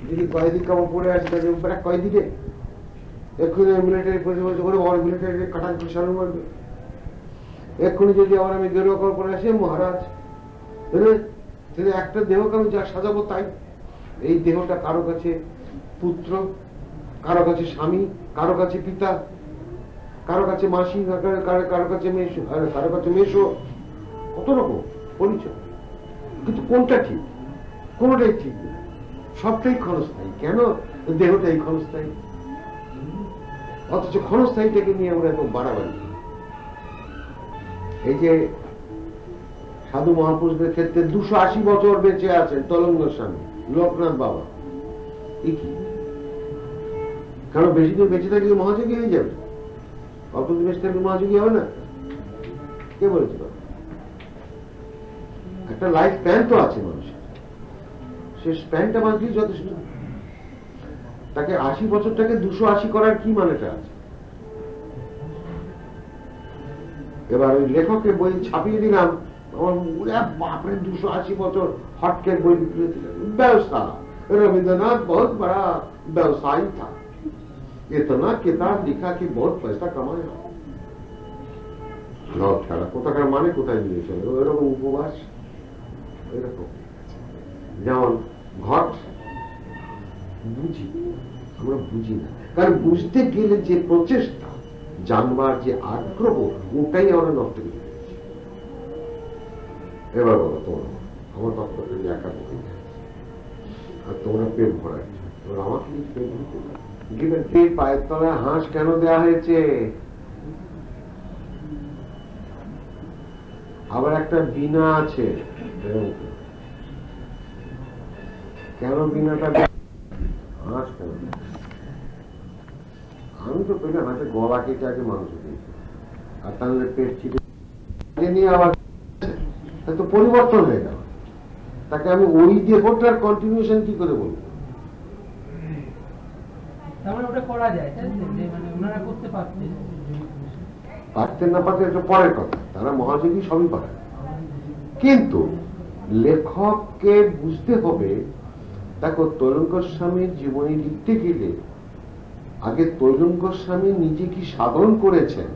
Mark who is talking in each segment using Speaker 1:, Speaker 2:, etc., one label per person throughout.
Speaker 1: যদি কয়েদি কামড় পড়ে আছে তাকে কয়েদিকে এক্ষুনি মিলিটারি করে বড় মিলিটারি কাটার সামনে মারবে। এক্ষুনি যদি আবার আমি গেরুয়া কাপড় পরে আসি মহারাজ, একটা দেহকে আমি যা সাজাবো তাই। এই দেহটা কারো কাছে পুত্র, কারো কাছে স্বামী, কারো কাছে পিতা, কারো কাছে মাসি, কারো কাছে মেসো, কারো কাছে মেসো, কত রকম পরিচয়। কিন্তু কোনটা ঠিক? কোনটাই ঠিক না, সবটাই ক্ষণস্থায়ী। কেন? দেহটাই ক্ষণস্থায়ী। অথচ ক্ষণস্থায়ীটাকে নিয়ে আমরা এত বাড়াবাড়ি। এই যে সাধু মহাপুরুষদের ক্ষেত্রে 280 বছর বেঁচে আছেন তলঙ্গ গোস্বামী, লোকনাথ বাবা, এই কি? কারণ বেশি দিন বেঁচে থাকলে মহাযোগী হয়ে যাবে, অল্প দিন বেঁচে থাকলে মহাযোগী হবে না। কে বলেছিল? একটা লাইফ স্প্যান তো আছে মানুষের, সে স্প্যানটা বাঁচলেই যথেষ্ট। তাকে 80 বছরটাকে 280 করার কি মানেটা আছে? এবার ওই লেখকের বই ছাপিয়ে দিলাম, আমার বাপরে 280 বছর হটকের বই বিক্রি হয়েছিল। ব্যবসা, रविंद्रनाथ बहुत बड़ा व्यवसायी था, इतना किताब लिखा कि बहुत पैसा कमाया। লব ছাড়া কোথাকার মানে কোথায় নিয়ে চলে, ওইরকম উপবাস, ওইরকম। যেমন ঘট বুঝি, আমরা বুঝি না, কারণ বুঝতে গেলে যে প্রচেষ্টা, জানবার যে আগ্রহ, ওটাই আমরা নষ্ট করে দিয়েছি। এবার বলো তোমরা, আমার বক্তব্য একা বলে আর তোমরা পেট ভরাচ্ছ, তোমরা আমাকে পেট ভরতে পায়ের তলায় হাঁস কেন দেওয়া হয়েছে? আবার একটা বিনা আছে, কেন বিনাটা? হাঁস কেন? আমি তো পেলে হাতে গলা কেটে আগে মাংস দিয়েছি, আর তাহলে পেট ছিটে নিয়ে আবার তো পরিবর্তন হয়ে গেল। তাকে আমি ওই দেহটার কন্টিনিউশন কি করে বলবো? পারতেন না পারতেন এটা পরের কথা, তারা মহাযোগী সবই পারে। কিন্তু লেখককে বুঝতে হবে, দেখো তৈলঙ্গ গোস্বামীর জীবনী লিখতে গেলে আগে তৈলঙ্গ গোস্বামী নিজে কি সাধন করেছেন,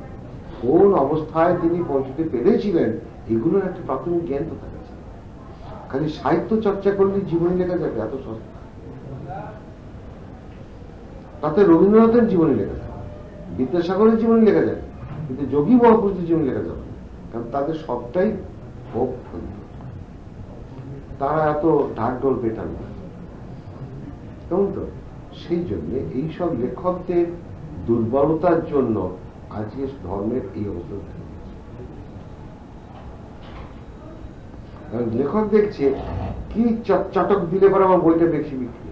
Speaker 1: কোন অবস্থায় তিনি পৌঁছতে পেরেছিলেন, এগুলোর একটা প্রাথমিক জ্ঞান তো থাকে। খালি সাহিত্য চর্চা করলে জীবনী লেখা যাবে এত সস্তা? তাতে রবীন্দ্রনাথের জীবনী লেখা যাবে, বিদ্যাসাগরের জীবনী লেখা যাবে, কিন্তু যোগী মহাপুরুষের জীবনী লেখা যাবে, কারণ তাদের সবটাই ভোগ, তারা এত ঢাকঢোল পেটান না, কেমন তো? সেই জন্য এইসব লেখকদের দুর্বলতার জন্য আজকে ধর্মের এই অবস্থা। লেখক দেখছে কি চটক দিলে পরে আমার বইটা বেশি বিক্রি।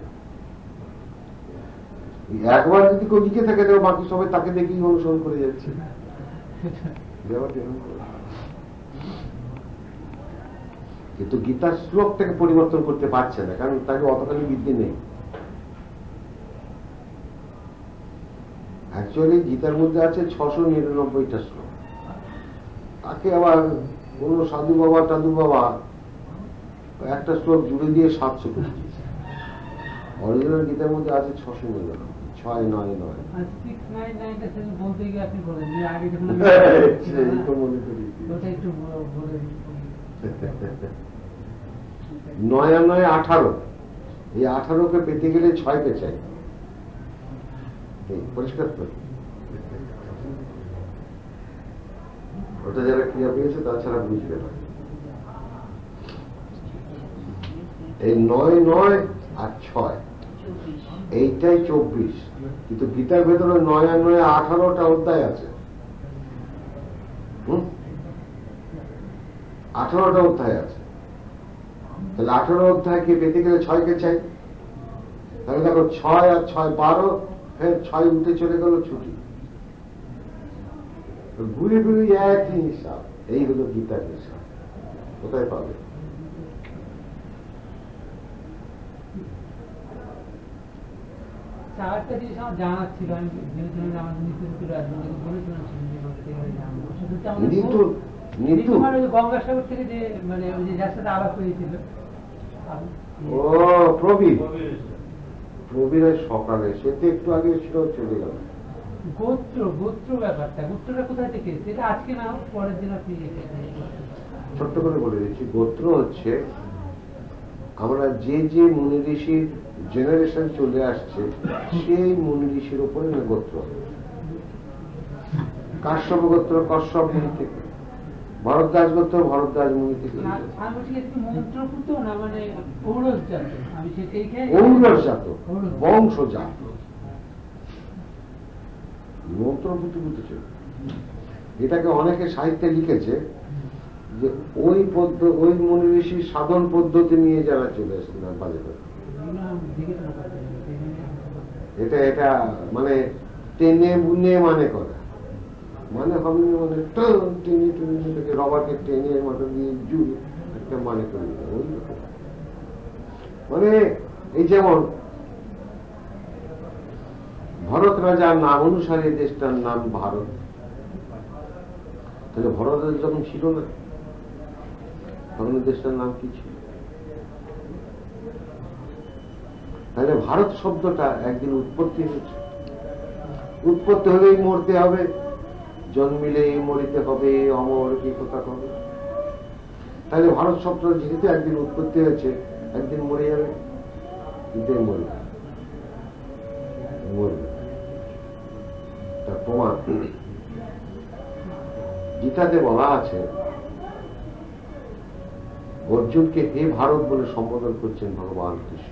Speaker 1: একবার যদি কেউ লিখে থাকে তো বাকি সবাই তাকে দেখেই অনুসরণ করে যাচ্ছে। কিন্তু গীতার শ্লোকটাকে পরিবর্তন করতে পারছে না, কারণ তাকে অতখানি বিদ্যে নেই। অ্যাকচুয়ালি গীতার মধ্যে আছে 699টা শ্লোক, তাকে আবার কোন সাধু বাবা টাধু বাবা একটা শ্লোক জুড়ে দিয়ে 700 করে দিয়েছে। অরিজিনাল গীতার মধ্যে আছে 699, 699। নয় 18, এই 18কে পেতে গেলে 6কে চাই, পরিষ্কার তো? ওটা যারা ক্রিয়া পেয়েছে তাছাড়া বুঝবে না। এই 9 9 আর 6 এইটাই 24, কিন্তু গীতার ভেতরে 9 আর 9 18টা অধ্যায় আছে। 18টা অধ্যায় আছে, তাহলে 18 অধ্যায়কে পেতে গেলে 6কে চাই। তাহলে দেখো 6 আর 6 12, ফের 6 উঠে চলে গেল ছুটি, ঘুরে ঘুরে একই হিসাব। এই হলো গীতার হিসাব। কোথায় পাবে?
Speaker 2: একটা জিনিস আমার জানার ছিল, গঙ্গাসাগর থেকে যে মানে ওই যে যার সাথে আলাপ হয়েছিল,
Speaker 1: ও প্রবীর, রবিবার সকালে, সে তো একটু আগে ছিল, চলে গেল।
Speaker 2: গোত্র ব্যাপারটা, গোত্রটা কোথায় থেকে এসেছে? এটা আজকে না হোক পরের দিন আপনি
Speaker 1: ছোট্ট করে বলে দিচ্ছি, গোত্র হচ্ছে আমরা যে যে মুনি ঋষির জেনারেশন চলে আসছে সেই মুনি ঋষির উপরে না গোত্র। কাশ্যপ গোত্র কশ্যপ মুনি থেকে, ভরদ্বাজ গোত্র ভরদ্বাজ মুনি থেকে।
Speaker 2: আমি বলছি একটু মন্ত্রপুত না, মানে ঔরসজাত, আমি সেটাই খাই।
Speaker 1: ঔরসজাত, বংশজাত, মন্ত্রপুত ছিল। এটাকে অনেকে সাহিত্যে লিখেছে যে ওই মুনি ঋষির সাধন পদ্ধতি নিয়ে যারা চলে আসছিল বাজারে। এটা মানে টেনে বুনে মানে করা, মানে হবে মানে টেনে টেনে রবারকে টেনে মাথা দিয়ে জুড়ে একটা মানে করে দিল। ওই মানে এই যেমন ভরত রাজার নাম অনুসারে দেশটার নাম ভারত। তাহলে ভরত রাজা যখন ছিল না তখন দেশটার নাম কি ছিল? তাহলে ভারত শব্দটা একদিন উৎপত্তি হয়েছে। উৎপত্তি হলেই মরতে হবে, জন্মিলেই মরিতে হবে, অমর কি কথা হবে। তাহলে ভারত শব্দটা যেহেতু একদিন উৎপত্তি হয়েছে, একদিন মরে যাবে, কিন্তু মরবে তার প্রমাণ গীতাতে বলা আছে, অর্জুনকে হে ভারত বলে সম্বোধন করছেন ভগবান কৃষ্ণ।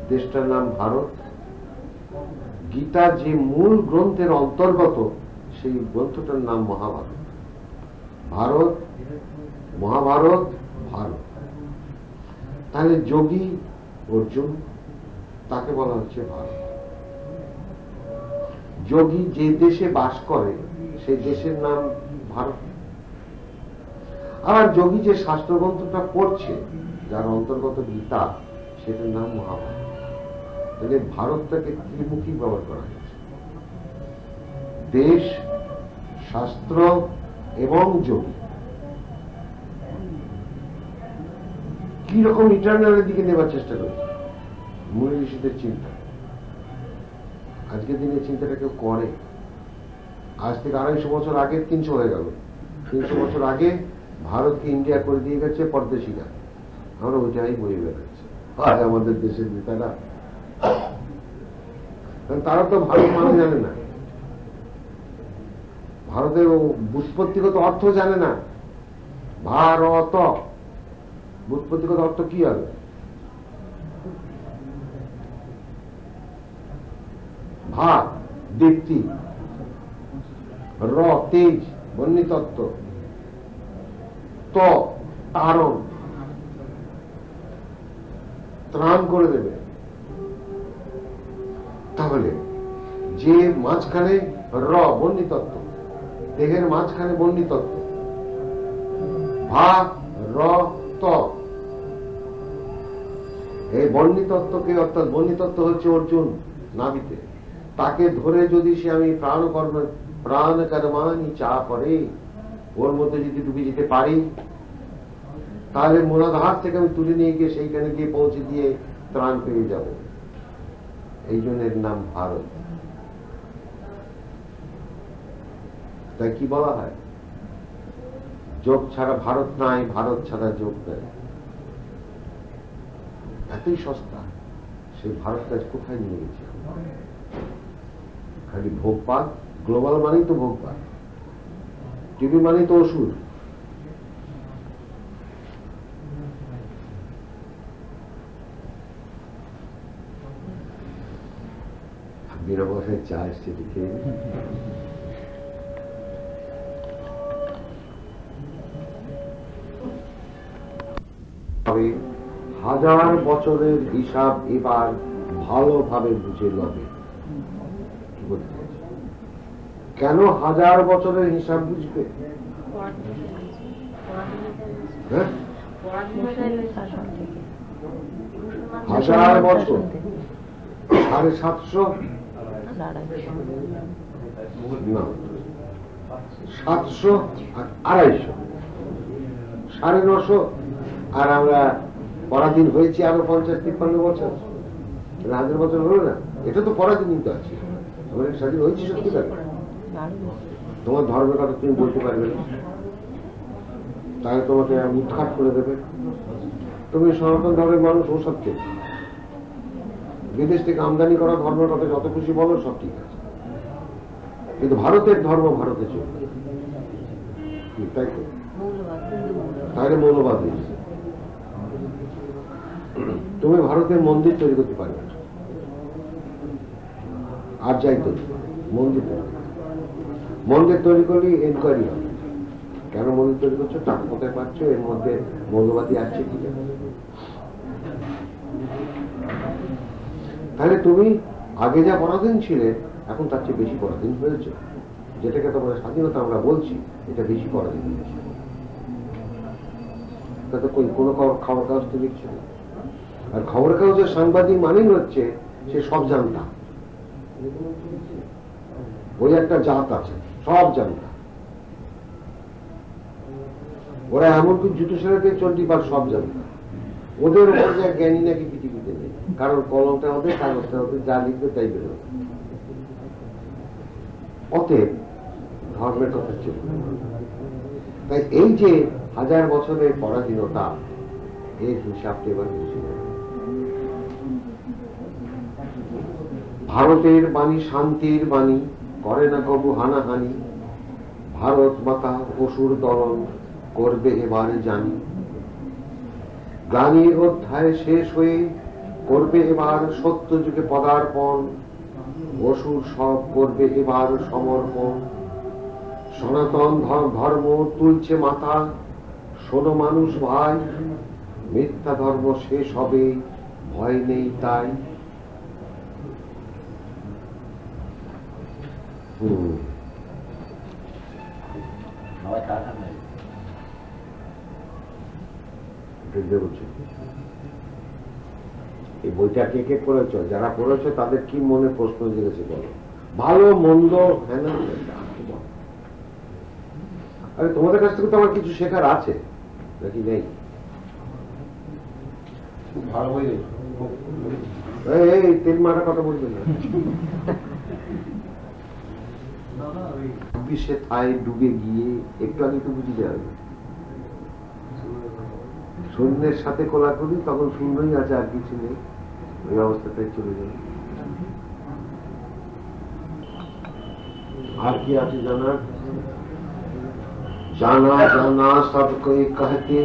Speaker 1: দেশটার নাম ভারত। গীতা যে মূল গ্রন্থের অন্তর্গত, সেই গ্রন্থটার নাম মহাভারত। ভারত, মহাভারত, ভারত। তাহলে যোগী অর্জুন, তাকে বলা হচ্ছে ভারত। যোগী যে দেশে বাস করে সেই দেশের নাম ভারত। আবার যোগী যে শাস্ত্রগ্রন্থটা পড়ছে, যার অন্তর্গত গীতা, সেটার নাম মহাভারত। তাহলে ভারতটাকে ত্রিমুখী ব্যবহার করা হয়েছে, দেশ, শাস্ত্র এবং যোগী। কি রকম ইটারনালের দিকে নেবার চেষ্টা করেছে মুনি ঋষিদের চিন্তা। আজকের দিনে চিন্তাটা কেউ করে? আজ থেকে 250 বছর আগে, 300 হয়ে গেল, 300 বছর আগে ভারতকে ইন্ডিয়া করে দিয়ে গেছে পরদেশিরা। আমরা ওইটাই বয়ে বেড়াচ্ছি আমাদের দেশের নেতারা। তারা তো ভারত মানে জানে না, ভারতের ব্যুৎপত্তিগত অর্থ জানে না। ভারত ব্যুৎপত্তিগত অর্থ কি হবে? ভা দীপ্তি, র তেজ বন্যতত্ত্ব, ত তারণ, ত্রাণ করে দেবে। তাহলে যে মাঝখানে র বন্যতত্ত্ব, দেহের মাঝখানে বন্যতত্ত্ব, ভা র ত, এই বন্যতত্ত্বকে, অর্থাৎ বন্যতত্ত্ব হচ্ছে অর্জুন নাভিতে, তাকে ধরে যদি সে আমি প্রাণ কর্মানি চা করে ওর মধ্যে যদি ডুবে যেতে পারি, তাহলে মূলাধার থেকে আমি তুলে নিয়ে গিয়ে সেইখানে গিয়ে পৌঁছে দিয়ে ত্রাণ পেয়ে যাব। এই জন্য এর নাম ভারত। তাই কি বলা হয়, যোগ ছাড়া ভারত নাই, ভারত ছাড়া যোগ নাই। এতই সস্তা, সেই ভারতটা কোথায় নিয়ে গেছে? খালি ভোগপাত। গ্লোবাল মানেই তো ভোগপাত, টিভি মানেই তো ওষুধ। বিনা পয়সায় চা এসছে, লিখে হাজার বছরের হিসাব এবার ভালোভাবে বুঝে লবে। কেন 1000 বছরের হিসাব বুঝবে? হ্যাঁ, 1000 বছর, 750 না, 700 আর 250, 950, আর আমরা পরাধীন হয়েছে আরো 50-53 বছর, 1000 বছর হলো না? এটা তো পরাধীনই তো আছে। আমরা স্বাধীন হয়েছি সত্যিকার। তোমার ধর্মের কথা তুমি বলতে পারবে না, তাহলে তোমাকে উৎখাত করে দেবে। তুমি সনাতন ধর্মের মানুষ, ও সব ঠিক। বিদেশ থেকে আমদানি করা ধর্মের কথা যত খুশি বলো, সব ঠিক আছে, কিন্তু ভারতের ধর্ম ভারতে চলবে, তাই তো? তাহলে মৌলবাদ হয়েছে। তুমি ভারতের মন্দির তৈরি করতে পারবে না, আর যাই তৈরি মন্দির তৈরি করলে এনকোয়ারি হবে, কেন মন্দির তৈরি করছো, টাকা কোথায় পাচ্ছ, এর মধ্যে মৌলবাদী আসছে কি? তাহলে তুমি আগে যা পরাধীন ছিলে, এখন তার চেয়ে বেশি পরাধীন হয়েছ। যেটাকে তোমাদের স্বাধীনতা আমরা বলছি, এটা বেশি পরাধীন হয়েছে। তাতে কোনো খবর কাগজ তো লিখছে না। আর খবর কাগজের সাংবাদিক মানেই হচ্ছে সে সব জানতা। ওই একটা জাত আছে, সব জানতা। ওরা এমনকি জুতো সেরাতে চণ্ডীপাল সব জানতা। ওদের ওপর যা জ্ঞানী নাকি পৃথিবীতে নেই, কারণ কলমটা ওদের, কাগজটা ওদের, যা লিখবে তাই বেরোবে। অতএব ধর্মের কথা চলবে। তাই এই যে 1000 বছরের পরাধীনতা, এর হিসাবটা এবার বুঝে নেবে। ভারতের বাণী শান্তির বাণী, করে না কবু হানাহানি। ভারত মাতা অসুর দলন করবে এবারে জানি। গ্লানির অধ্যায় শেষ হয়ে করবে এবার সত্য যুগে পদার্পণ। অসুর সব করবে এবার সমর্পণ। সনাতন ধর্ম তুলছে মাথা, শোনো মানুষ ভাই। মিথ্যা ধর্ম শেষ হবে, ভয় নেই তাই। এই বইটা কে কে পড়েছ? যারা পড়েছ তাদের কি মনে প্রশ্ন জেগেছে বলো? ভালো মন্দ, হ্যাঁ না? আরে তোমাদের কাছ থেকে তো আমার কিছু শেখার আছে, নাকি নেই? ভালো বই, এই তেল মারা কথা বলবে না। 26 থায় ডুবে গিয়ে একটু আগে তো বুঝে যাবে, শূন্যের সাথে কোলাকুলি, তখন শূন্যই আছে, আর কিছু নেই। ওই অবস্থাটাই চলে যাবে। আর কি আছে জানার? जाना जाना सबको कहते,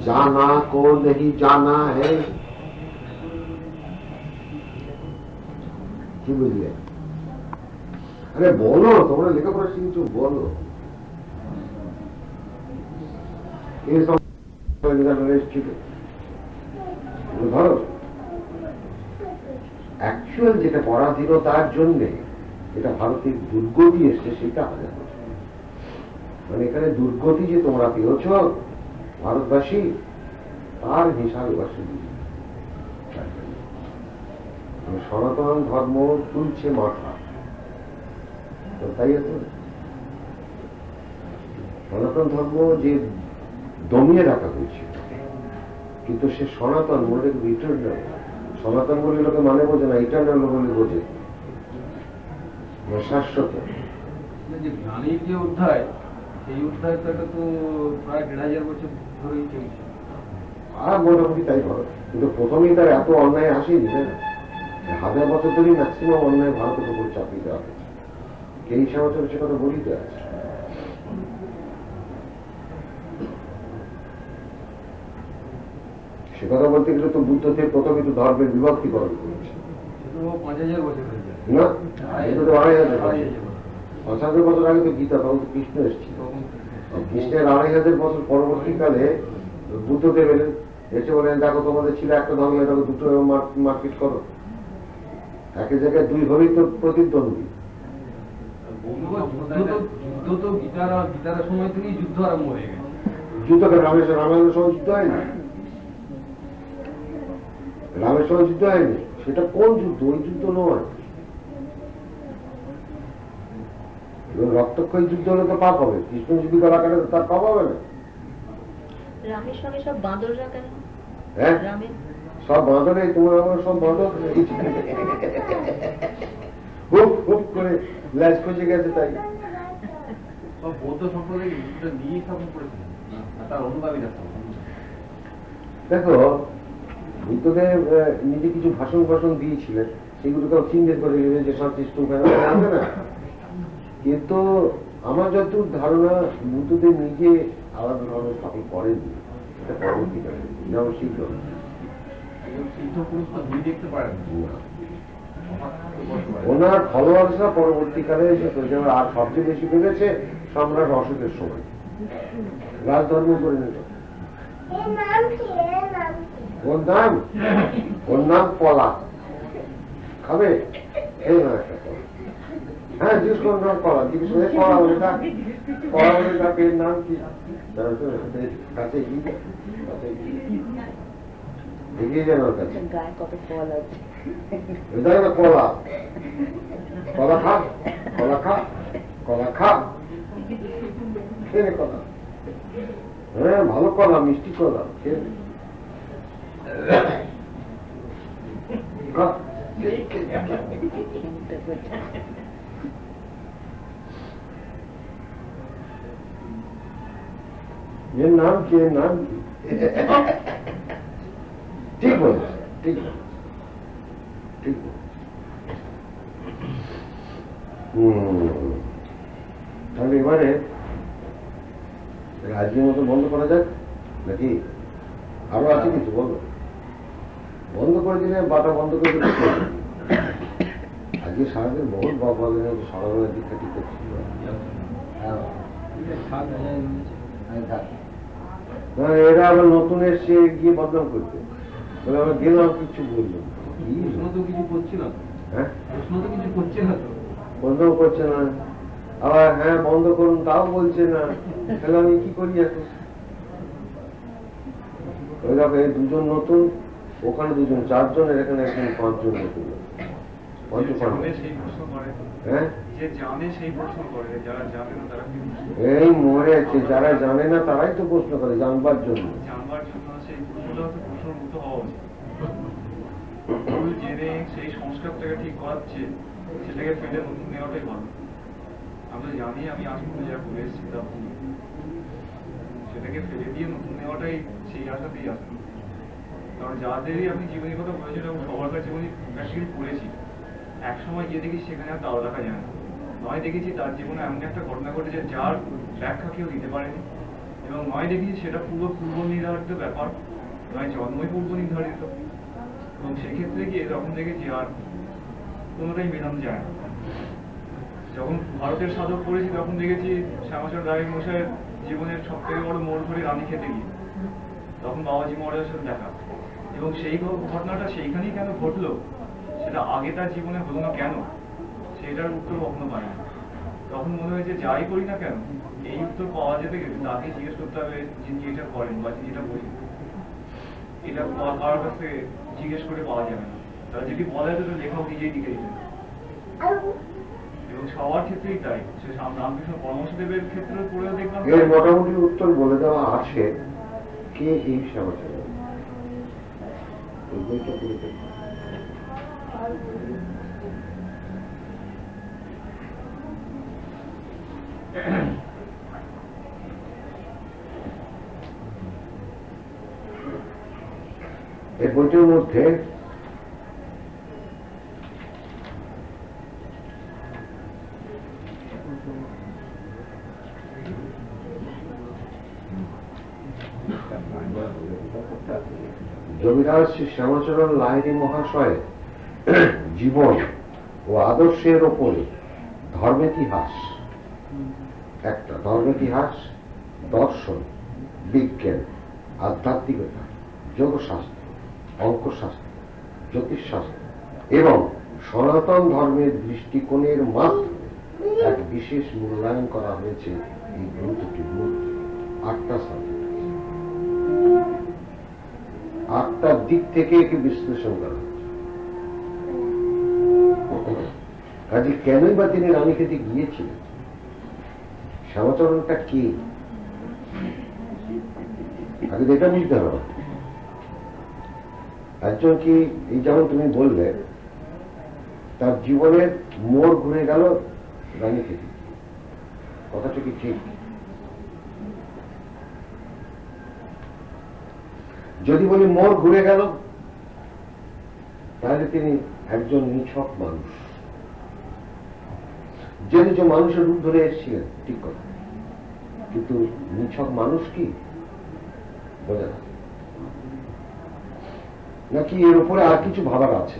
Speaker 1: जाना को नहीं जाना है। কি বুঝলে? আরে বলো, তোমরা লেখাপড়া শিখছো, বলো। ধরো অ্যাকচুয়াল যেটা পরাধীনতার জন্য এটা ভারতের দুর্গতি এসছে, সেটা হবে। মানে এখানে দুর্গতি যে তোমরা পেয়েছ ভারতবাসী, তার হিসাব এবার শুধু সনাতন ধর্ম তুলছে মাথা, তাই আছে। সনাতন ধর্ম যে দমিয়ে রাখা হয়েছিল, কিন্তু সে সনাতন বলে ইটারনাল। সনাতন বলে লোকে মানে বোঝে না, ইটারনাল বলে বোঝে, শাশ্বত।
Speaker 3: জ্ঞানীর যে অধ্যায়, সেই অধ্যায়টা তো প্রায় 1500 বছর ধরেই চলছে।
Speaker 1: আর মোটামুটি তাই ভালো, কিন্তু প্রথমেই তার এত অন্যায় আসেনি, তাই না? 1000 বছর ধরেই ম্যাক্সিমাম অন্যায় ভারতের উপর চাপিয়ে দেওয়া হয়েছে। কে হিসাবে সে কথা বলিতে আছে। সে কথা বলতে গেলে তো বুদ্ধ থেকে প্রথমে তো ধর্মের বিভক্তিকরণ করেছে।
Speaker 3: 5000 বছর হয়ে যায়
Speaker 1: না, এটা তো 2500 5000 বছর আগে তো গীতা, তখন তো কৃষ্ণ এসেছিল। কৃষ্ণের 2500 বছর পরবর্তীকালে বুদ্ধদেব এলেন, এসে বলেন দেখো তোমাদের ছিল একটা ধর্ম, দেখো দুটো মারপিট করো, একই জায়গায় দুই হলেই তো প্রতিদ্বন্দ্বী।
Speaker 3: যুদ্ধ তো গীতার সময় থেকেই যুদ্ধ আরম্ভ হয়ে গেছে।
Speaker 1: যুদ্ধকে রামায়ণের সময় যুদ্ধ হয়নি, রামের সময় যুদ্ধ হয়নি। সেটা কোন যুদ্ধ? ওই যুদ্ধ নয়। রক্তক্ষয়ী যুদ্ধ হলে তো পাপ হবে। কৃষ্ণ যদি গলা কাটে তার পাপ হবে না।
Speaker 4: রামের সঙ্গে সব বাঁদররা কেন?
Speaker 1: হ্যাঁ সব বাঁদরে, তোমার আমার সব বাঁদর হুপ হুপ করে ল্যাজ খসে গেছে। তাই
Speaker 3: সব বৌদ্ধ সম্প্রদায় নিয়ে স্থাপন করেছিলেন, তার অনুগামীরা।
Speaker 1: দেখো বুদ্ধদেব নিজে কিছু ভাষণ দিয়েছিলেন, সেগুলোকে চিহ্নিত করে গেলেন যে শান্তিষ্ট আছে না। কিন্তু আমার যতটুকু ধারণা বুদ্ধদেব নিজে আলাদা ধরনের স্থাপন করেননি, এটা পরবর্তীকালে শীঘ্র
Speaker 3: দেখতে পারেন
Speaker 1: ওনার ফলোয়ার্সরা পরবর্তীকালে যেমন আর সবচেয়ে বেশি বেড়েছে সম্রাট অশোকের সময় রাজধর্ম করে নিল। ওর নাম পলা। খাবে? এই না একটা পলা। হ্যাঁ জিজ্ঞেস করুন নাম পলা, জিজ্ঞেস করে পলা বলে ডাক, পলা বলে ডাক। এর নাম কি? কাছে এগিয়ে যান ওর কাছে। কলা কলা খা, কলা খা, কলা খা, খেয়ে কলা। হ্যাঁ ভালো কলা, মিষ্টি কলা, খেয়ে এর নাম কি? এর নাম কি? ঠিক বলছে, ঠিক বলছে, ঠিক বলছে। তাহলে এবারে আজকের মতো বন্ধ করা যাক নাকি আরো আছে কিছু? বলো। বন্ধ করে দিলে বাটা বন্ধ করে দিলে আজকে সারাদিন বহুত বাবা সকালবেলা দীক্ষা টিক্ষা ছিল। এরা আবার নতুন এসে গিয়ে বদনাম করতে আমরা গেলাম, কিছু বললো
Speaker 3: কিছু করছি না।
Speaker 1: হ্যাঁ
Speaker 3: প্রশ্ন তো কিছু করছে না, তো
Speaker 1: বন্ধও করছে না, আবার হ্যাঁ বন্ধ করুন তাও বলছে না। তাহলে আমি কি করি এখন? ওই দেখো এই দুজন নতুন, ওখানে দুজন, চারজনের, এখানে একজন, পাঁচজন নতুন। হ্যাঁ এই মরেছে, যারা জানে না তারাই তো প্রশ্ন করে জানবার জন্য।
Speaker 3: জেনে সেই সংস্কারটাকে ঠিক করাচ্ছে, সেটাকে ফেলে নতুন নেওয়াটাই ভালো। আমরা জানি আমি আজ পর্যন্ত যা করে এসেছি তা ভুল, সেটাকে ফেলে দিয়ে নতুন নেওয়াটাই সেই আশাতেই আসে। কারণ যাদেরই আপনি জীবনের কথা বলেছেন এবং সবার কাছে জীবনী প্র্যাকটিক্যালি পড়েছি, এক সময় গিয়ে দেখি সেখানে আর তাও দেখা যায় না। নয় দেখেছি তার জীবনে এমন একটা ঘটনা ঘটেছে যার ব্যাখ্যা কেউ দিতে পারেনি, এবং নয় দেখেছি সেটা পুরো পূর্ব নির্ধারিত ব্যাপার, নয় জন্মই পূর্ব নির্ধারিত। এবং সেক্ষেত্রে গিয়ে তখন দেখেছি আর কোনোটাই মেলানো যায় না। যখন ভারতের সাধক পড়েছি তখন দেখেছি শ্যামাচরণ রায় মশাইয়ের জীবনের সব থেকে বড় মোড় ধরে রানী খেতে গিয়ে তখন বাবাজি মহারাজের সাথে দেখা, এবং সেই ঘটনাটা সেইখানেই কেন ঘটলো, সেটা আগে তার জীবনে হলো না কেন, সেটার উত্তর কখনো পাই না। তখন মনে হয়েছে যাই করি না কেন এই উত্তর পাওয়া যেতে গেলে তাকে জিজ্ঞেস করতে হবে যিনি এটা করেন বা যিনি এটা বলেন। এটা কারোর কাছ থেকে জিজ্ঞেস করে পাওয়া যাবে না। তারা যদি বলা যেত লেখক নিজেই লিখে দিতেন, এবং সবার ক্ষেত্রেই তাই। সে রামকৃষ্ণ পরমহংসদেবের ক্ষেত্রেও পড়েও দেখলাম
Speaker 1: এর মোটামুটি উত্তর বলে দেওয়া আছে। কে এই শ্যামাচরণ? ওই বইটা পড়ে দেখো। এই বইটির মধ্যে জমিদার শ্রী শ্যামাচরণ লাহিড়ী মহাশয় জীবন ও আদর্শের ওপরে ধর্মেতিহাস, একটা ধর্মেতিহাস, দর্শন, বিজ্ঞান, আধ্যাত্মিকতা, যোগশাস্ত্র, অঙ্কশাস্ত্র, জ্যোতিষশাস্ত্র এবং সনাতন ধর্মের দৃষ্টিকোণের মাধ্যমে এক বিশেষ মূল্যায়ন করা হয়েছে এই গ্রন্থটির মধ্যে 8টা সাবজেক্ট, 8টা দিক থেকে একে বিশ্লেষণ করা হয়েছে। কাজে কেনই বা তিনি রানীক্ষেতে গিয়েছিলেন, শ্যামাচরণটা কে, আগে এটা বুঝতে হবে। একজন কি এই যেমন তুমি বললে তার জীবনের মোড় ঘুরে গেল রাজনীতি, কথাটা কি ঠিক? যদি বলি মোড় ঘুরে গেল তাহলে তিনি একজন নিছক মানুষ, যে নিজ মানুষের রূপ ধরে এসেছিলেন, ঠিক কথা, কিন্তু নিছক মানুষ কি বোঝা না, নাকি এর উপরে আর কিছু ভাবার আছে?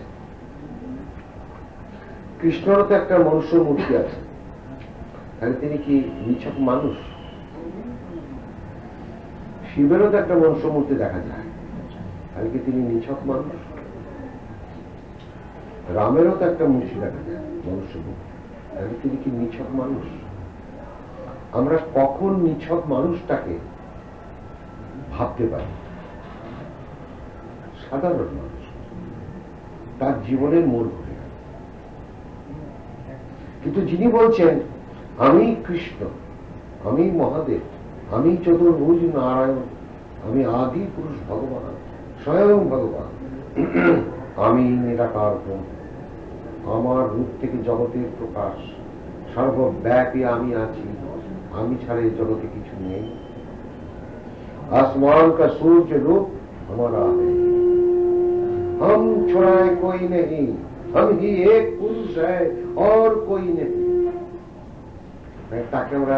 Speaker 1: কৃষ্ণেরও তো একটা মনুষ্য মূর্তি আছে, তাহলে তিনি কি নিছক মানুষ? শিবেরও তো একটা মনুষ্য মূর্তি দেখা যায়, তাহলে কি তিনি নিছক মানুষ? রামেরও তো একটা মূর্তি দেখা যায় মনুষ্য মূর্তি, তাহলে তিনি কি নিছক মানুষ? আমরা কখন নিছক মানুষটাকে ভাবতে পারি? সাধারণ মানুষ, তার জীবনের মোড় ঘুরে গেল। কিন্তু যিনি বলছেন আমি কৃষ্ণ, আমি মহাদেব, আমি চতুর্ভুজ নারায়ণ, আমি আদি পুরুষ ভগবান, স্বয়ং ভগবান, আমি নিরাকার ব্রহ্ম, আমার রূপ থেকে জগতের প্রকাশ, সর্বব্যাপী আমি আছি, আমি ছাড়া এই জগতে কিছু নেই, आसमान का सूर्य रूप हमारा है, हम छुड़ाए कोई नहीं, हम ही एक पुरुष है और कोई नहीं। তাকে আমরা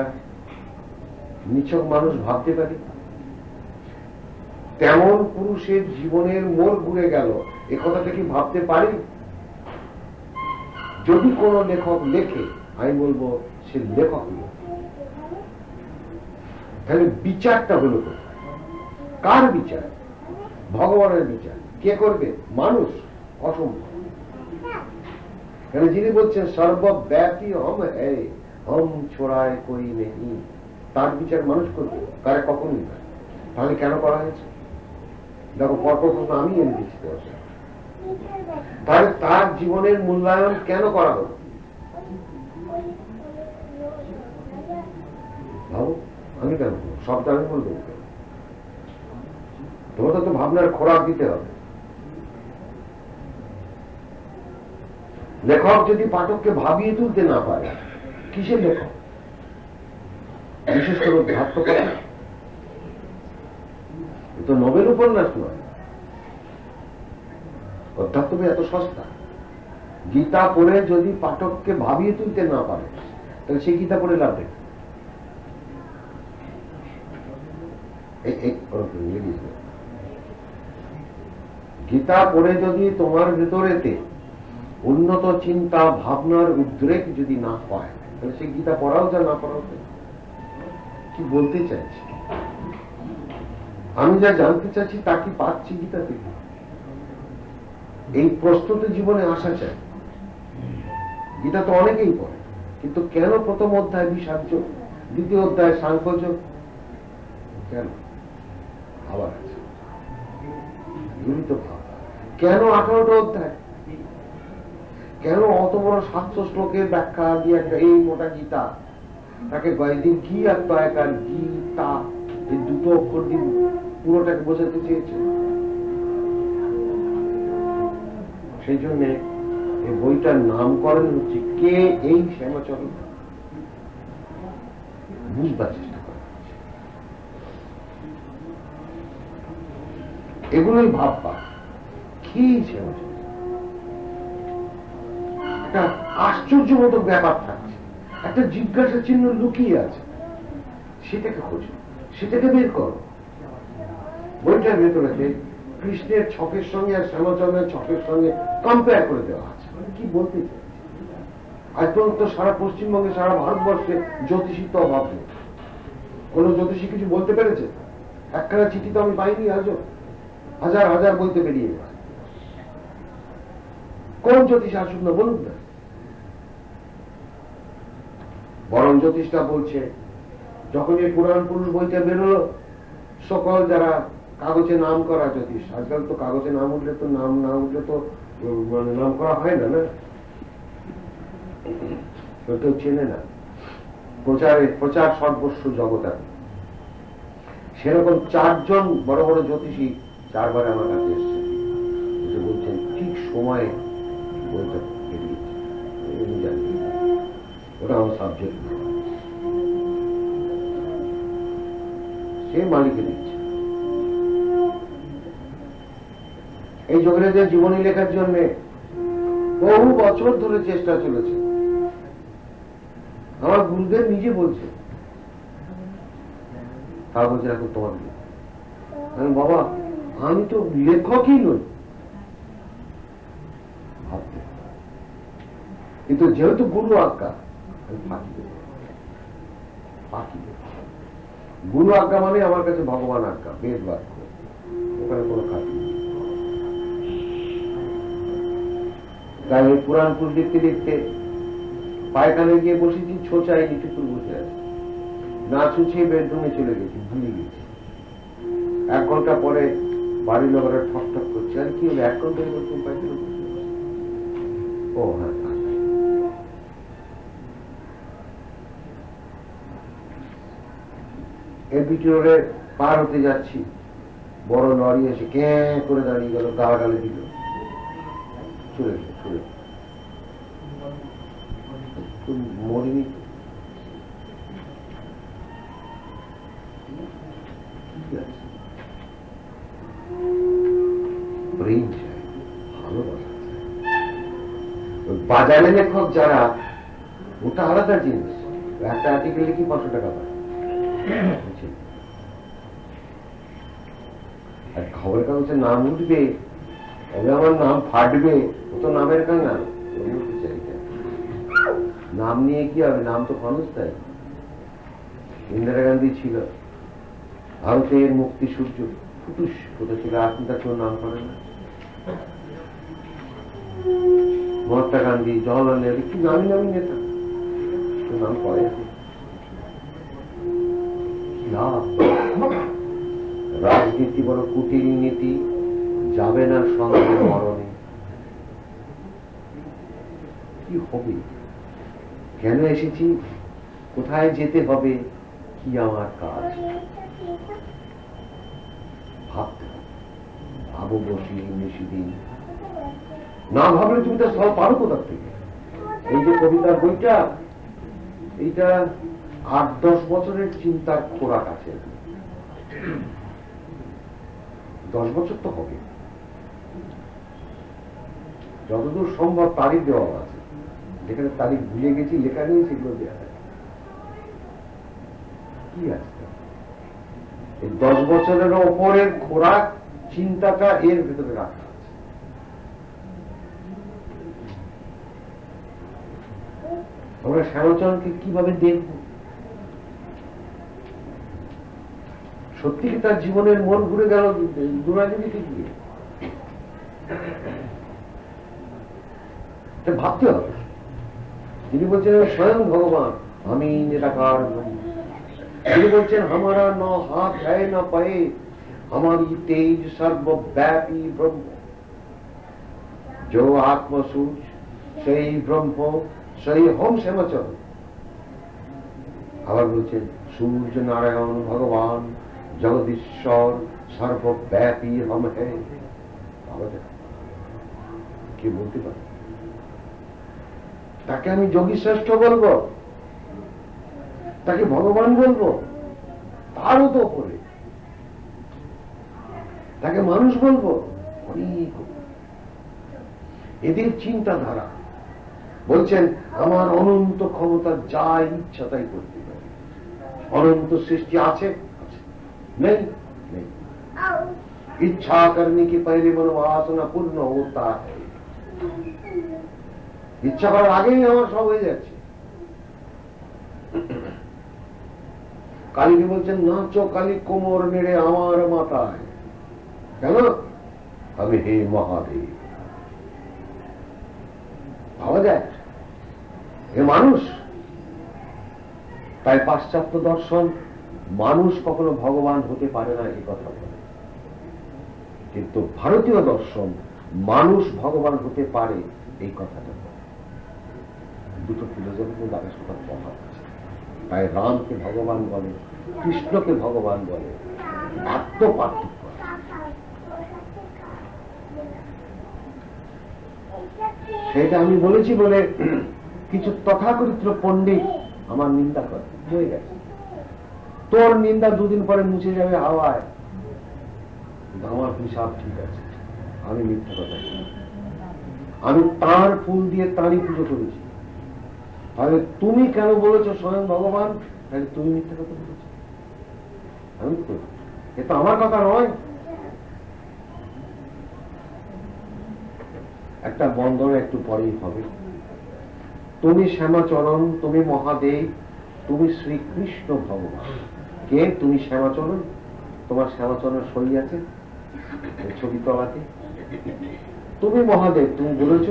Speaker 1: নিছক মানুষ ভাবতে পারি? তেমন পুরুষের জীবনের মোড় ঘুরে গেল, এ কথাটা কি ভাবতে পারি? যদি কোন লেখক লেখে, আমি বলবো সে লেখক নয়। তাহলে বিচারটা হলো কার বিচার? ভগবানের বিচার। কে করবে? মানুষ? অসম্ভব। যিনি বলছেন সর্বব্যাপী হম হ্যায়, হম ছোড়ায় কই নেই, তার বিচার মানুষ করবে? তারা কখনই না। তাহলে কেন করা হয়েছে? দেখো, পরপর প্রশ্ন আমি এনে দিচ্ছি। তাহলে তার জীবনের মূল্যায়ন কেন করা হলো? ভাবো, আমি কেন সবটা আমি বলবো? তোমাদের তো ভাবনার খোরাক দিতে হবে। লেখক যদি পাঠককে ভাবিয়ে তুলতে না পারে, কিসের লেখক? বিশেষ করে অধ্যাত্মকতা তো নোবেল উপন্যাস নয়। অধ্যাত্ম এত সস্তা। গীতা পড়ে যদি পাঠককে ভাবিয়ে তুলতে না পারে, তাহলে সেই গীতা পড়ে লাভ নেই। গীতা পড়ে যদি তোমার ভেতরেতে উন্নত চিন্তা ভাবনার উদ্রেক যদি না হয়, তাহলে সেই গীতা পড়াও যা না পড়াও। কি বলতে চাইছি? আমি যা জানতে চাইছি তা কি পাচ্ছি গীতা থেকে? এই প্রস্তুতি জীবনে আসা চাই। গীতা তো অনেকেই পড়ে, কিন্তু কেন প্রথম অধ্যায় বিষাদ্য, দ্বিতীয় অধ্যায় সাংখ্যযোগ? কেন? আবার আছে ভাব। কেন 18টা অধ্যায়? কেন অত বড় 700 শ্লোকের ব্যাখ্যা দিয়ে একটা এই মোটা গীতা? তাকে কয়েকদিন কি আর তয়কার গীতা, এই দুটো অক্ষর দিন পুরোটাকে বোঝাতে চেয়েছে। সেই জন্য এই বইটার নামকরণ হচ্ছে কে এই শ্যামাচরণ, বুঝবার চেষ্টা করা। এগুলোই ভাববা কি শ্যামাচরণ। একটা আশ্চর্যবোধক ব্যাপার থাকছে, একটা জিজ্ঞাসা চিহ্ন লুকিয়ে আছে, সেটাকে খোঁজো, সেটাকে বের করো। বইটার ভেতরে কৃষ্ণের ছকের সঙ্গে আর শ্যামাচরণের ছকের সঙ্গে কম্পেয়ার করে দেওয়া আছে। কি বলতে চাইছে? আজ পর্যন্ত সারা পশ্চিমবঙ্গে, সারা ভারতবর্ষে জ্যোতিষী তো অভাব নেই। কোন জ্যোতিষী কিছু বলতে পেরেছে? একখানা চিঠি তো আমি পাইনি আজও। হাজার হাজার বইতে বেরিয়ে গেছে। কোন জ্যোতিষ আসুক না, বলুন না। বরং জ্যোতিষটা বলছে, যখন এই পুরাণ পুরুষ বইটা বেরোলো, সকল যারা কাগজে নাম করা জ্যোতিষ, আজকাল তো কাগজে নাম উঠলে তো নাম না উঠলে তো মানে নাম করা হয় না, না কেউ চেনে না। প্রচার সর্বস্ব জগতার। সেরকম 4 জন বড় বড় জ্যোতিষী 4 বার আমার কাছে এসছে। সময় বইটা বেরিয়েছে, আমি জানি ওটা আমার সাবজেক্ট না, সে মালিকে দিচ্ছে। এই যোগেরাজের জীবনী লেখার জন্য বহু বছর ধরে চেষ্টা চলেছে। আমার গুরুদেব নিজে বলছে, তা বলছে এখন তোমার বাবা আমি তো লেখকই নই, ভাবতে কিন্তু যেহেতু গুরু আজ্ঞা আমি ফাঁকি দেব, ফাঁকি দেব। গুরু আজ্ঞা মানে আমার কাছে ভগবান আজ্ঞা, বেদ বাক্য, ওখানে কোনো খাতি নেই। তাই ওই পুরাণ পুর লিখতে লিখতে পায়খানে গিয়ে বসেছি, ছোঁচাই নিচু করে বসে আছি, না ছুঁচিয়ে বেডরুমে চলে গেছি, ভুলে গেছি। 1 ঘন্টা পরে বাড়ির লোকেরা ঠক ঠক করছে, আর কি হলো 1 ঘন্টা এরকম পাইছিল। ও হ্যাঁ, এমপিটি রোডে পার হতে যাচ্ছি, বড় লরি এসে কে করে দাঁড়িয়ে গেল, গালাগালি দিল, চলে চলে মরিনি। প্রেম চাই, ভালোবাসা চাই। ওই বাজারে লেখক যারা, ওটা আলাদা জিনিস। একটা আর্টিকেল লিখি 500 টাকা পায়, আর খবরের কাগজে নাম উঠবে, তবে আমার নাম ফাটবে, ও তো নামের কাঙাল। নাম নিয়ে কি হবে, নাম তো ক্ষণস্থায়ী। ইন্দিরা গান্ধী ছিল ভারতের মুক্তি সূর্য, ফুটুস ফুটেছিল, আপনি তার কেউ নাম করেন না। মহাত্মা গান্ধী, জওয়াহরলাল নেহরু, কি নামি নামি নেতা, কেউ নাম করে না। রাজনীতি বড় কুটির নীতি, যাবে না সঙ্গে মরণে। কি হবে, কেন এসেছি, কোথায় যেতে হবে, কি আমার কাজ, ভাবতে হবে। ভাবো বসি নিশিদিন, না ভাবলে তুমি তো সব পারো কোথার থেকে। এই যে কবিতার বইটা, এইটা 8-10 বছরের চিন্তার খোরাক আছে। 10 বছর তো হবে, যতদূর সম্ভব তারিখ দেওয়া আছে, যেখানে তারিখ ভুলে গেছি লেখা নেই সেগুলো দেওয়া আছে। কি আছে এই 10 বছরের ওপরের খোরাক চিন্তাটা এর ভেতরে রাখা আছে। আমরা শ্যামাচরণকে কিভাবে দেখব, সত্যি কি তার জীবনের মন ঘুরে গেল দুরাজনীতি গিয়ে? ভাবতে হবে। তিনি বলছেন স্বয়ং ভগবান, আমি নিরাকার। তিনি বলছেন हमारा न हाथ है न पाए, हमारी तेज सर्वव्यापी ब्रह्म। जो आत्मसूच সেই ব্রহ্ম, সেই হোম শ্যামাচরণ। আবার বলছেন সূর্য নারায়ণ ভগবান, জগদীশ্বর সর্বব্যাপী হম হে। কি বলতে পারে? তাকে আমি যোগী শ্রেষ্ঠ বলবো, তাকে ভগবান বলবো, তারও তো ওপরে। তাকে মানুষ বলবো, অনেক এদের চিন্তাধারা। বলছেন আমার অনন্ত ক্ষমতা, যা ইচ্ছা তাই করতে পারে। অনন্ত সৃষ্টি আছে, নেই নেই। ইচ্ছা করने के पहले मनोवासना पूर्ण होता है। ইচ্ছা করার আগেই আমার সব হয়ে যাচ্ছে। কালীকে বলছেন নাচো কালী কোমর নেড়ে আমার মাথায়, কেন? আমি হে মহাদেব। ভাবা যায় এ মানুষ? তাই পাশ্চাত্য দর্শন মানুষ কখনো ভগবান হতে পারে না এই কথা বলে, কিন্তু ভারতীয় দর্শন মানুষ ভগবান হতে পারে এই কথাটা বলে। দুটো ফিলোসফির মধ্যে আকাশ পাতাল তফাৎ আছে। তাই রামকে ভগবান বলে, কৃষ্ণকে ভগবান বলে, এত পার্থক্য। সেটা আমি বলেছি বলে কিছু তথাকথিত পণ্ডিত আমার নিন্দা করে, হয়ে গেছে। তোর নিন্দা দুদিন পরে মুছে যাবে হাওয়ায়, কিন্তু আমার হিসাব ঠিক আছে। আমি মিথ্যা কথা বলি, আমি তার ফুল দিয়ে তারই পুজো করেছি। তাহলে তুমি কেন বলেছো স্বয়ং ভগবান? তাহলে তুমি মিথ্যা কথা বলেছো, আমি তো, এ তো আমার কথা নয়। একটা বন্ধন একটু পরেই হবে। তুমি শ্যামাচরণ, তুমি মহাদেব, তুমি শ্রীকৃষ্ণ ভগবান। কে তুমি? শ্যামাচরণ। তোমার শ্যামাচরণের সই আছে ছবি তলাতে। তুমি মহাদেব, তুমি বলেছ।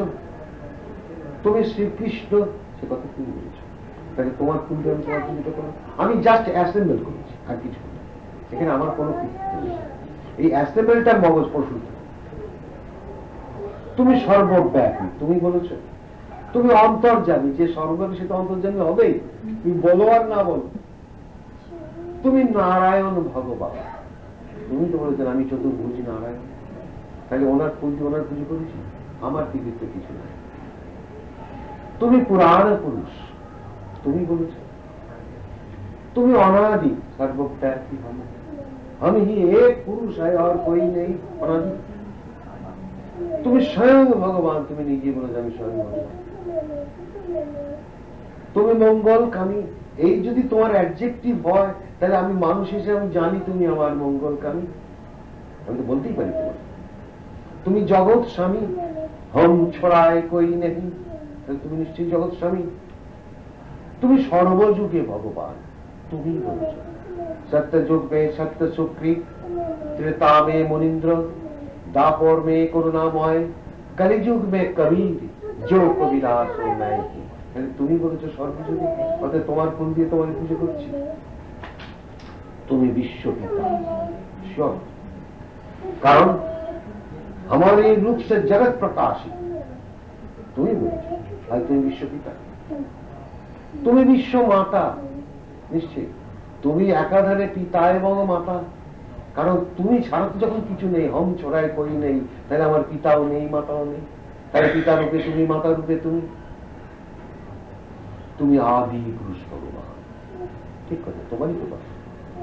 Speaker 1: তুমি শ্রীকৃষ্ণ, সে কথা তুমি বলেছ। তাহলে তোমার ফুল দিয়ে আমি তোমার পুজোটা করো। আমি জাস্ট অ্যাসেম্বল করেছি, আর কিছু না। এখানে আমার কোনো কৃতিত্ব নেই। এই অ্যাসেম্বলটা মগজ পশু। তুমি সর্বব্যাপী, তুমি বলেছ। তুমি অন্তর্যামী, যে সর্বব্যাপী সে তো অন্তর্যামী হবেই, তুমি বলো আর না বলো। তুমি নারায়ণ ভগবান, তুমি তো বলেছেন আমি চতুর্ভুজ নারায়ণ। তাহলে ওনার পুজো, ওনার পুজো করেছি, আমার কৃতিত্ব কিছু নাই। তুমি পুরাণ পুরুষ, তুমি বলেছ। তুমি অনাদি, সর্বব্যাপী हम ही एक पुरुष है और कोई नहीं, अनादि। তুমি স্বয়ং ভগবান, তুমি নিজে বলেছ আমি স্বয়ং ভগবান। তুমি মঙ্গলকামী, এই যদি তোমার অ্যাডজেক্টিভ হয় তাহলে আমি মানুষ হিসেবে আমি জানি তুমি আমার মঙ্গলকামী, আমি তো বলতেই পারি তোমার। তুমি জগৎ স্বামী, হম ছড়ায় কই নেই, তাহলে তুমি নিশ্চয়ই জগৎ স্বামী। তুমি সর্বযুগে ভগবান, তুমি বলেছ। सत्ययुग में सत्य सुकृत, त्रेता में मुनीन्द्र, दापर में करुणामय, कलिजुग में कबीर, जो कबीरास हो मैं ही। তুমি বলেছো সর্বযুগে, অর্থাৎ তোমার ফুল দিয়ে তোমাকে পুজো করছি। তুমি বিশ্বপিতা, কারণ আমার এই রূপ সে জগৎ প্রকাশিত, তুমি বলেছো। আর তুমি বিশ্বপিতা, তুমি বিশ্ব মাতা, নিশ্চয়ই তুমি একাধারে পিতা এবং মাতা। কারণ তুমি ছাড়া তো যখন কিছু নেই, হম ছড়ায় কই নেই, তাহলে আমার পিতাও নেই, মাতাও নেই। তাই পিতা রূপে তুমি, মাতা রূপে তুমি। তুমি আদি পুরুষ ভগবান, ঠিক কথা, তোমারই তো কথা।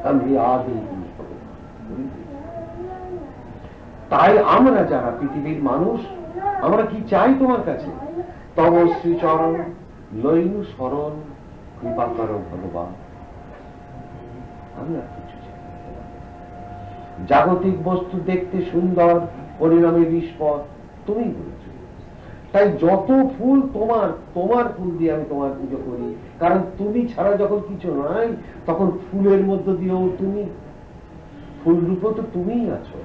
Speaker 1: আমি আদি পুরুষ ভগবান। তাই আমরা যারা পৃথিবীর মানুষ, আমরা কি চাই তোমার কাছে? তব শ্রীচরণ লইনু শরণ, কৃপা করো ভগবান। আমি আর কিছু চাই। জাগতিক বস্তু দেখতে সুন্দর, পরিণামে বিস্পদ, তুমি বলেছ। তাই যত ফুল তোমার, তোমার ফুল দিয়ে আমি তোমার পুজো করি। কারণ তুমি ছাড়া যখন কিছু নাই, তখন ফুলের মধ্য দিয়েও তুমি, ফুল রূপে তো তুমিই আছো।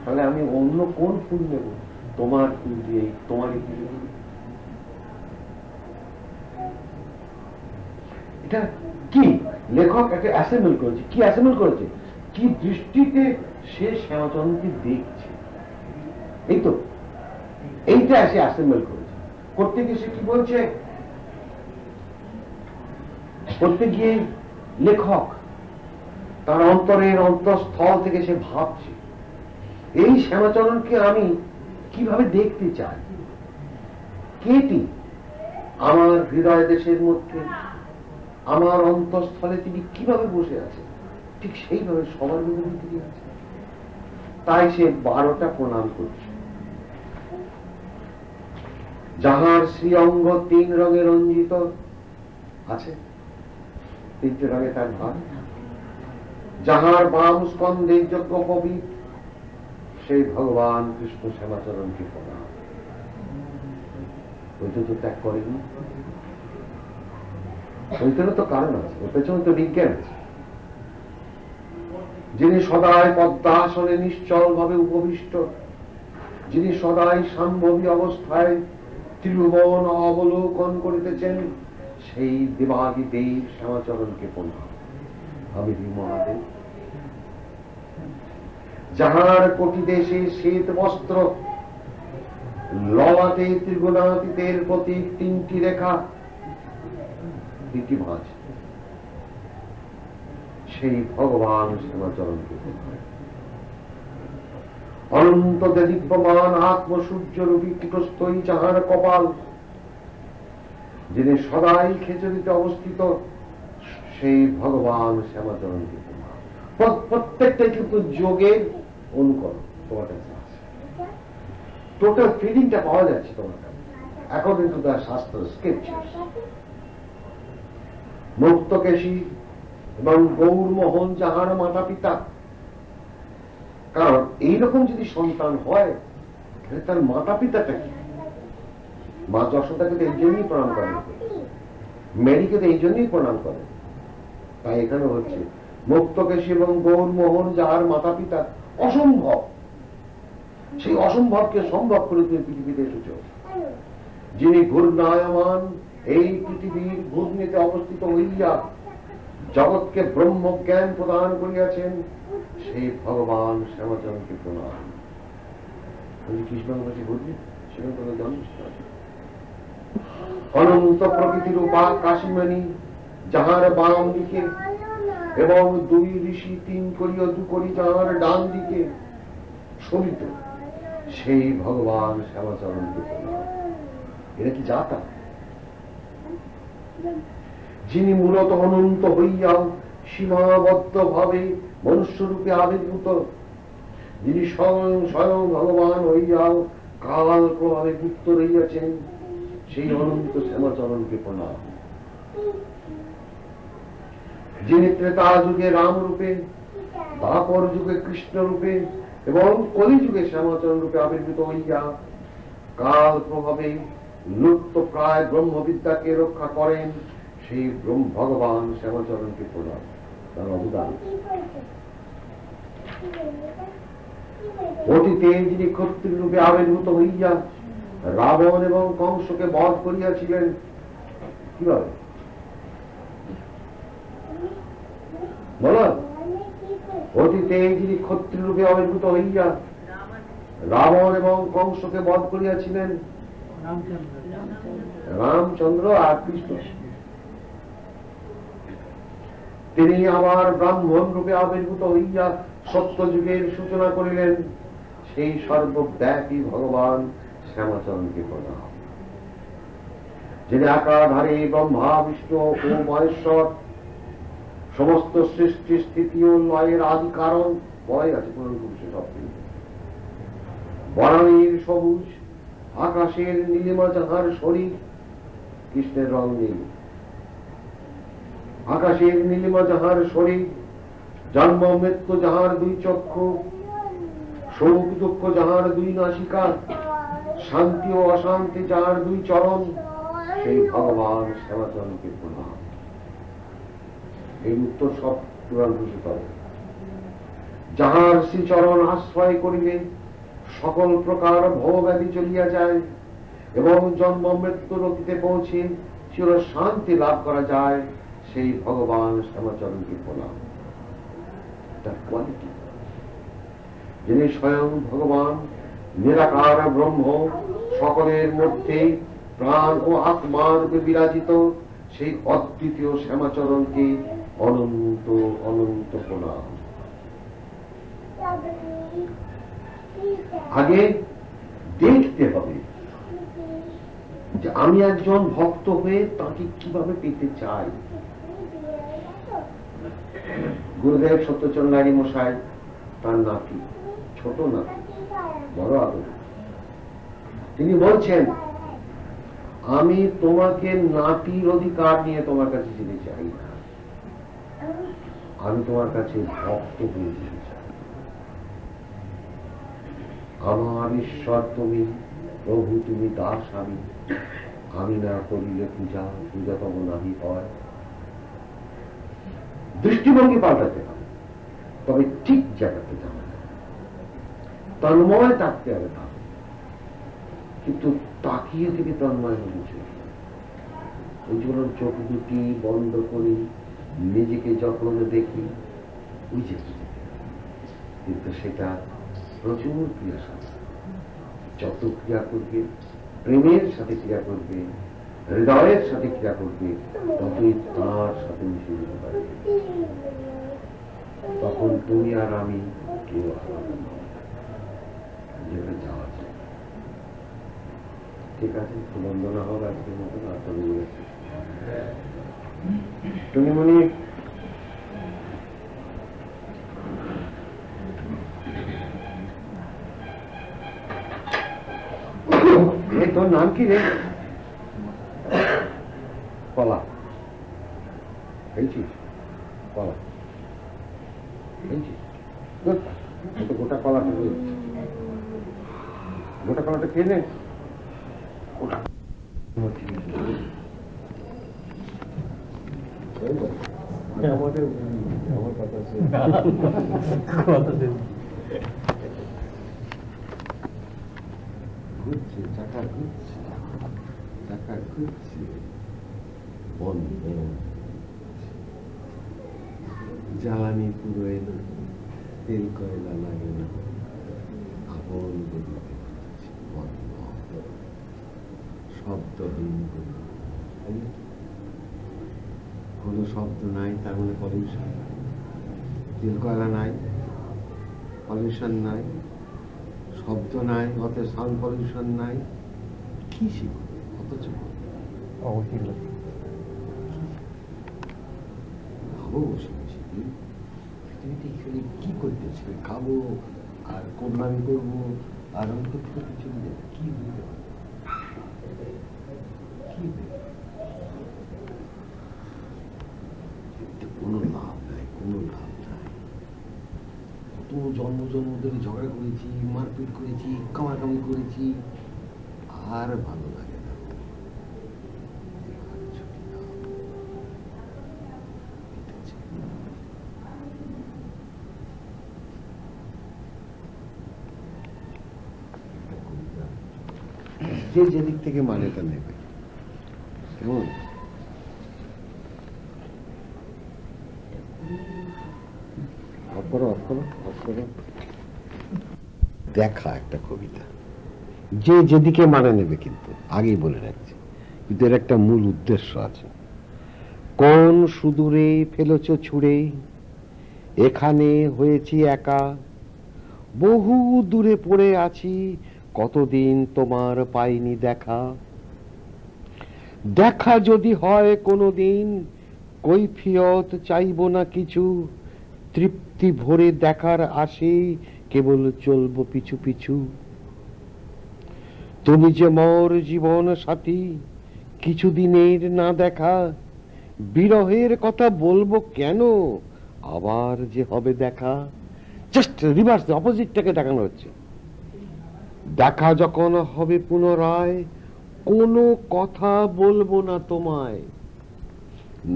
Speaker 1: তাহলে আমি অন্য কোন ফুল নেব? তোমার ফুল দিয়ে তোমারই পুজো করি। এটা কি লেখক একটা অ্যাসেম্বল করেছে? কি অ্যাসেম্বল করেছে? কি দৃষ্টিতে সে শ্যামাচরণকে দেখছে, এই তো এইটা সে অ্যাসেম্বল করেছে। করতে গিয়ে সে কি বলছে? করতে গিয়ে লেখক তার অন্তরের অন্তঃস্থল থেকে সে ভাবছে, এই শ্যামাচরণকে আমি কিভাবে দেখতে চাই। কেটি আমার হৃদয় দেশের মধ্যে, আমার অন্তঃস্থলে তিনি কিভাবে বসে আছে, ঠিক সেইভাবে সবার মধ্যে তিনি আছে। তাই সে 12টা প্রণাম করছে। যাহার শ্রী অঙ্গ 3 রঙে রঞ্জিত আছে, 3টে রঙে তার ভাগ। যাহার বাম স্কন্ধে যজ্ঞ পবিত, সেই ভগবান কৃষ্ণ শ্যামাচরণকে প্রণাম। ওইটা তো ত্যাগ করেনি, ওইটারও তো কারণ আছে, ওর পেছনে তো বিজ্ঞান আছে। যিনি সদাই পদ্মাসনে নিশ্চল ভাবে উপবিষ্ট, যিনি সদাই সাম্ভবী অবস্থায় ত্রিভুবন অবলোকন করিতেছেন, সেই দেবাদি দেব শ্যামাচরণকে প্রণাম। আমি মহাদেব। যাহার কোটি দেশে শ্বেত বস্ত্র, ললাটে ত্রিগুণাতীতের প্রতীক 3টি রেখা, 2টি ভাঁজ, সেই ভগবান শ্যামাচরণকে অনন্ত দেদীপ্যমান আত্মসূর্যরূপী কুটস্থই যাহার কপাল, যিনি সদাই খেচরিতে অবস্থিত, সেই ভগবান শ্যামাচরণকে প্রত্যেকটাই কিন্তু যোগের অনুকরণ তোমার কাছে আছে। টোটাল ফিলিংটা পাওয়া যাচ্ছে তোমার কাছে অ্যাকর্ডিং টু দ্য শাস্ত্র স্ক্রিপচার্স। মুক্তকেশী এবং গৌরমোহন যাহার মাতা পিতা, কারণ এইরকম যদি সন্তান হয় তার মাতা পিতাটা কি? মা যশোদাকে তো এই জন্যই প্রণাম করেন, মেরিকে তো এই জন্যই প্রণাম করেন। তাই এখানে হচ্ছে মুক্তকেশী এবং গৌরমোহন যাহার মাতা পিতা, অসম্ভব, সেই অসম্ভবকে সম্ভব করে তুমি পৃথিবীতে এসেছ। যিনি ঘূর্ণায়মান এই পৃথিবীর ঘূর্ণিতে অবস্থিত হইয়া জগৎকে ব্রহ্মজ্ঞান প্রদান করিয়াছেন, সেই ভগবান শ্যামাচরণকে প্রণাম। কৃষ্ণবাসী বুঝলি সেখানে তোকে জন্মিষ্ঠ আছে। অনন্ত প্রকৃতির উপা কাশিমণি যাহার বাম দিকে এবং দুই ঋষি তিন করিও দু করি যাহার ডান দিকে শোভিত, সেই ভগবান শ্যামাচরণকে প্রণাম। এটা কি যাতা? যিনি মূলত অনন্ত হইয়াও সীমাবদ্ধ ভাবে মনুষ্যরূপে আবির্ভূত, যিনি স্বয়ং ভগবান হইয়াও কাল প্রভাবে মুক্ত রইয়াছেন, সেই অনন্ত শ্যামাচরণকে প্রণাম। যিনি ত্রেতা যুগে রাম রূপে, দ্বাপর যুগে কৃষ্ণ রূপে এবং কলি যুগে শ্যামাচরণ রূপে আবির্ভূত হইয়া কাল প্রভাবে লুপ্ত প্রায় ব্রহ্মবিদ্যাকে রক্ষা করেন, সেই ভগবান শ্যামাচরণকে প্রণাম। তার অবদান। অতীতে যিনি ক্ষত্রিয় রূপে আবির্ভূত হইয়া রাবণ এবং কংসকে বধ করিয়াছিলেন, কিভাবে বলো? অতীতে যিনি ক্ষত্রিয় রূপে আবির্ভূত হইয়া রাবণ এবং কংসকে বধ করিয়াছিলেন, রামচন্দ্র আর কৃষ্ণ। তিনি আবার ব্রাহ্মণ রূপে আবির্ভূত হইয়া সত্য যুগের সূচনা করিলেন, সেই সর্বব্যাপী ভগবান শ্যামাচরণকে প্রণাম। যিনি একাধারে ব্রহ্মা বিষ্ণু ও মহেশ্বর, সমস্ত সৃষ্টি স্থিতি ও লয়ের আদি কারণ, বলাই আছে পুরাণ পুরুষে সব। বনানীর সবুজ, আকাশের নীলিমা যাহার শরীর, কৃষ্ণের রং নীল। আকাশের নীলিমা যাহার শরীর, জন্ম মৃত্যু যাহার দুই চক্ষু, সুখ দুঃখ যাহার দুই নাসিকা, শান্তি ও অশান্তি যাহার দুই চরণ, সেই ভগবান শ্যামাচরণকে প্রণাম। এই উত্তর সব পুরাণ পুরুষে করে। যাহার শ্রীচরণ আশ্রয় করিলে সকল প্রকার ভবব্যাধি চলিয়া যায় এবং জন্ম মৃত্যুর অতীতে পৌঁছে চির শান্তি লাভ করা যায়, সেই ভগবান শ্যামাচরণকে প্রণাম। তার কোয়ালিটি। যিনি স্বয়ং ভগবান নিরাকার ব্রহ্ম, সকলের মধ্যে প্রাণ ও আত্মা রূপে বিরাজিত, সেই অদ্বিতীয় শ্যামাচরণকে অনন্ত অনন্ত প্রণাম। আগে দেখতে হবে যে আমি একজন ভক্ত হয়ে তাকে কিভাবে পেতে চাই। গুরুদেব সত্যচরণ লাহিড়ী মশাই, তার নাতি, ছোট নাতি, বড় আদর, তিনি বলছেন, আমি তোমাকে নাতির অধিকার নিয়ে তোমার কাছে যেতে চাই না, আমি তোমার কাছে ভক্ত হয়ে যেতে চাই। আমার ঈশ্বর তুমি, প্রভু তুমি, দাস আমি, আমি না করিলে পূজা, পূজা তব নাহি হয়। দৃষ্টিভঙ্গি পাল্টাতে হবে, তবে ঠিক জায়গাতে যাবে না। তন্ময় থাকতে হবে তা, কিন্তু তাকিয়ে থেকে তন্ময় হয়েছে। ওই জন্য চোখ দুটি বন্ধ করি, নিজেকে যখন দেখি ওই যে, কিন্তু সেটা প্রচুর ক্রিয়াশীল। যত ক্রিয়া করবে, প্রেমের সাথে ক্রিয়া করবে, হৃদয়ের সাথে ক্রিয়া করবে, ততই তার সাথে মিশে যেতে পারবে। তখন তুমি আর আমি কেউ আলাদা নয়। যেটা যাওয়া যায়। ঠিক আছে, বন্দনা হোক আজকের মতন। আর তবে বলেছি টুনিমণি, তোর নাম কি রে? কলা খেয়েছিস? কলা খেয়েছিস? গোটা কলাটা গোটা কলাটা খেয়ে নে। আমার কথা ঘুরছে, চাকা ঘুরছে, চাকা ঘুরছে, বন্ধ, জ্বালানি পুরো এলো, তেল কয়লা লাগে না, আবল গতিতে ঘুরছে, বন্ধ, শব্দহীন গতি। কোনো শব্দ নাই, তার মানে পলিউশন। তেল কয়লা নাই, পলিউশন নাই, শব্দ নাই, অতএব সাউন্ড পলিউশন নাই। কি শিখব? অথচ ভাবো বসে বসে পৃথিবীতে কি করতেছে? খাবো আর কোরবানি করবো আর অন্য করতে চলে যাবে। কি বুঝতে পারবো? কি কোনো লাভ নাই, কোনো লাভ নাই। কত জন্ম জন্ম ধরে ঝগড়া করেছি, মারপিট করেছি, কামাকামি করেছি, আর ভালো লাগে না। যে যেদিক থেকে মানেটা নেবে, কেমন? দেখা একটা কবিতা, যে যেদিকে মানে নেবে, কিন্তু আগেই বলে রাখছি, কিন্তু এর একটা মূল উদ্দেশ্য আছে। কোন সুদূরে ফেলেছ ছুড়ে, এখানে হয়েছি একা, বহু দূরে পড়ে আছি, কতদিন তোমার পাইনি দেখা। দেখা যদি হয় কোনোদিন, কৈফিয়ত চাইব না কিছু, তৃপ্তি ভরে দেখার আসে, কেবল চলবো পিছু পিছু। তুমি যে মোর জীবন সাথী, কিছুদিনের না দেখা, বিরহের কথা বলবো কেন, আবার যে হবে দেখা। জাস্ট রিভার্স, অপোজিটটাকে দেখানো হচ্ছে। দেখা যখন হবে পুনরায়, কোনো কথা বলবো না তোমায়,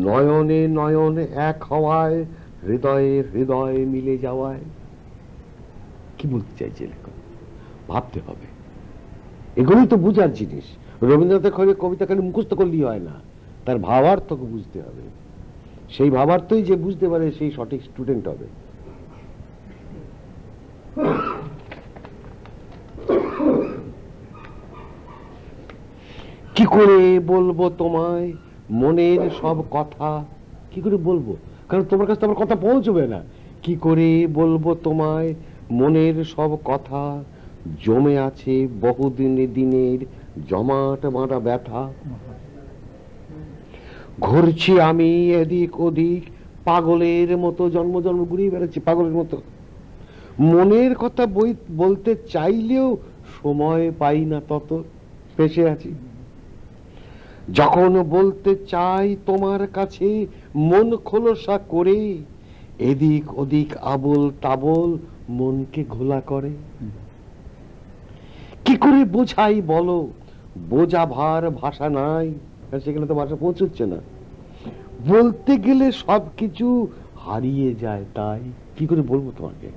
Speaker 1: নয়নে নয়ন এক হওয়ায়, হৃদয়ে হৃদয় মিলে যাওয়ায়। কি বলতে চাইছে লেখক? ভাবতে হবে, এগুলোই তো বুঝার জিনিস। রবীন্দ্রনাথের কবিতা খালি মুখস্থ করলেই হয় না, তার ভাবার্থকে বুঝতে হবে। সেই ভাবার্থই যে বুঝতে পারে, সেই সঠিক স্টুডেন্ট হবে। কি করে বলবো তোমায় মনের সব কথা? কি করে বলবো? কারণ তোমার কাছে আমার কথা পৌঁছবে না। কি করে বলবো তোমায় মনের সব কথা, জমে আছে বহুদিনের দিনের জমাট মারা ব্যথা। ঘুরছি আমি এদিক ওদিক, পাগলের মতো, জন্ম জন্ম ঘুরিয়ে বেড়াচ্ছি পাগলের মতো। মনের কথা বলতে চাইলেও সময় পাই না, তত ফেসে আছি। যখন বলতে চাই তোমার কাছে মন খোলসা করে, এদিক ওদিক আবল তাবল মনকে ঘোলা করে। কি করে বোঝাই বলো, বোঝা ভার ভাষা নাই, সেখানে তো ভাষা পৌঁছচ্ছে না। বলতে গেলে সবকিছু হারিয়ে যায়, তাই কি করে বলবো তোমাকে?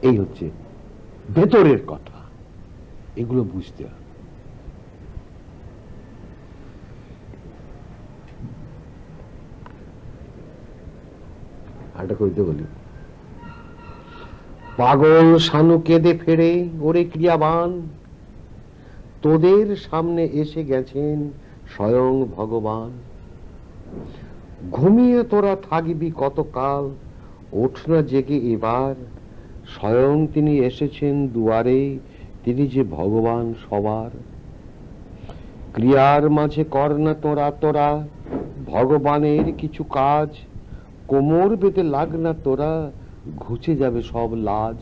Speaker 1: এই হচ্ছে ভেতরের কথা, এগুলো বুঝতে হবে। আরেকটা কইতে বলি, পাগল শানু কেঁদে ফেরে ওরে ক্রিয়াবান, তোদের সামনে এসে গেছেন স্বয়ং ভগবান। ঘুমিয়ে তোরা থাকবি কতকাল, ওঠ না জেগে এবার, স্বয়ং তিনি এসেছেন দুয়ারে, তিনি যে ভগবান সবার। ক্রিয়ার মাঝে কর না তোরা তোরা ভগবানের কিছু কাজ, কোমর বেঁধে লাগ না তোরা, ঘুচে যাবে সব লাজ।